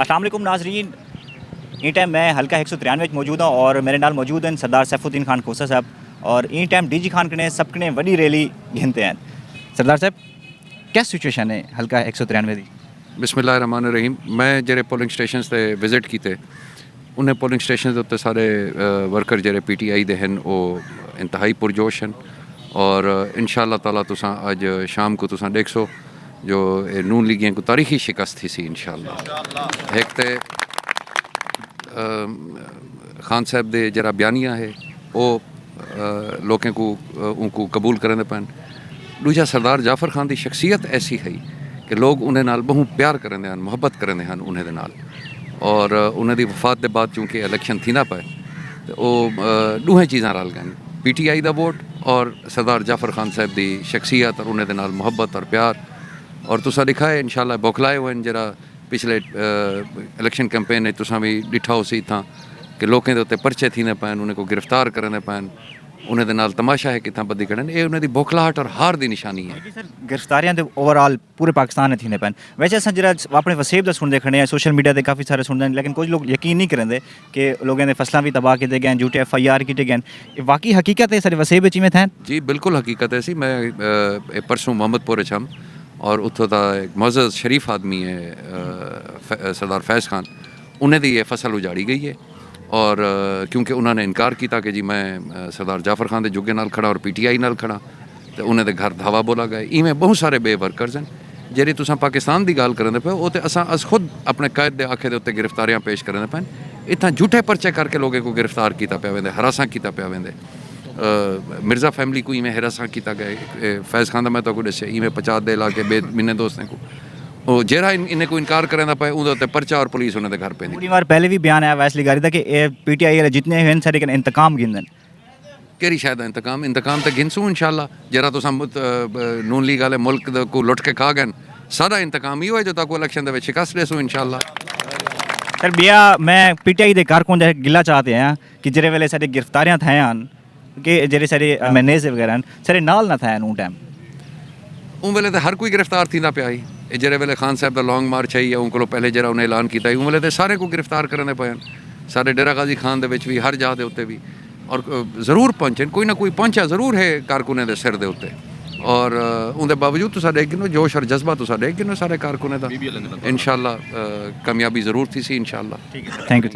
अस्सलाम वालेकुम नाज़रीन, ई टाइम मैं हल्का 193 में मौजूद हूँ और मेरे नाल मौजूद हैं सरदार सैफुद्दीन खान खोसा साहब और ई टाइम डी जी खान कने सब कने वड्डी रैली गिनते हैं। सरदार साहब, क्या सिचुएशन है हल्का 193 दी? बिस्मिल्लाहिर्रहमानिर्रहीम। मैं जेरे पोलिंग स्टेशन से विजिट किए उन्हें पोलिंग स्टेशन के उत्ते सारे वर्कर जेरे PTI दे हैं वो इंतहाई पुरजोश हैं और इंशाअल्लाह ताला तुसां अज शाम को तुसां देखसो जो नून लीगियां को तारीखी शिकस्त थी सी इंशाअल्लाह। एक ते खान साहब दे जरा बयानिया है वो लोगों को उनको कबूल करें पैन। दूजा सरदार जाफर खान की शख्सियत ऐसी है कि लोग उन्हें नाल बहु प्यार करेंदे हैं, मुहब्बत करेंदे हैं उन्हें दे नाल। और उन्हें दी वफात के बाद चूँकि इलेक्शन थी ना पाए तो वो दूहें चीज़ां रल गए, PTI का वोट और सरदार जाफर खान साहब की शख्सियत और उन्हें दे नाल मुहब्बत और प्यार। और तुसा दिखा है इंशाअल्लाह बौखलाए हुए हैं जरा पिछले इलेक्शन कैंपेन में तुसा भी डिठा हो सी इतना कि लोगों के उत्ते परचे थी न पैन, उन्हें को गिरफ्तार करने पैन, उन्हें दे नाल तमाशा है कितना बदी कड़न, ये उन्हें दी बौखलाहट और हार दी निशानी है। सर, गिरफ्तारियां तो ओवरऑल पूरे पाकिस्तान में थी पैन। वैसे अस जरा अपने वसेब का सुनते खड़े हैं, सोशल मीडिया पर काफ़ी सारे सुनते हैं, लेकिन कुछ लोग यकीन नहीं करेंगे कि लोगों ने फसलें भी तबाह किए गए, झूठे FIR किए गए। वाकई हकीकत है सर वसेब में थे? जी बिल्कुल हकीकत है सी। मैं परसों मोहम्मदपुर हम और उतो का एक मज़ज़ शरीफ आदमी है सरदार फैज़ खान, उन्हें दी ये फसल उजाड़ी गई है और क्योंकि उन्होंने इनकार किया कि जी मैं सरदार जाफर खान के जुगे नाल खड़ा और PTI नाल खड़ा, तो उन्हें दे घर धावा बोला गया। इवें बहुत सारे बे वर्कर्स हैं जेरी तुसां पाकिस्तान की गल करें पे वो तो अस खुद अपने कैद के आखे के उत्ते गिरफ्तारियां पेश करें पैन। इतना झूठे परचे करके लोगों को गिरफ्तार किया पाया वेंदे, हरासा किया पाया वेंदे। मिर्ज़ा फैमिली को इवें हिरासा किया गया, फैज़ खान मैं तो दसिया इवें 50 दे ला के बे मिने दोस्तों को वो जरा इन्हें को इनकार करें पे उन्हें परचा और पुलिस उन्हें घर पे पूरी बार पहले भी बयान आया वैसली गारी था कि PTI वाले जितने हैं सारे इंतकाम गिनदन। केरी शायद इंतकाम तो गिनसूँ इंशाअल्लाह। जरा तुसां नून लीग वाले मुल्क को लुट के खा गए, सारा इंतकाम ही है जो ताको इलेक्शन के शिकस्त देसूँ इंशाअल्लाह। सर बिया मैं PTI के कारकुन गिला चाहते हैं कि जेरे वेले सारी गिरफ्तारियां थे कि जेरे सारे मैनेज वगैरह सारे नाल ना थे उन टाइम उन वेले तो हर कोई गिरफ्तार थी पिया ही। जेरे वेले खान साहब का लॉन्ग मार्च है उनको पहले जरा उन्हें ऐलान किया उन वेले तो सारे को गिरफ्तार करने पे सारे डेरा गाजी खान दे भी हर जगह के उत्ते भी और जरूर पहुंचे कोई ना कोई पहुंचा जरूर है कारकुने के सिर के उत्ते। और उनके बावजूद तुसा देख गिनो जोश और जज्बा तुसा देख गिनो सारे कारकुने का इंशाअल्लाह कामयाबी जरूर थी सी इंशाअल्लाह। Thank you.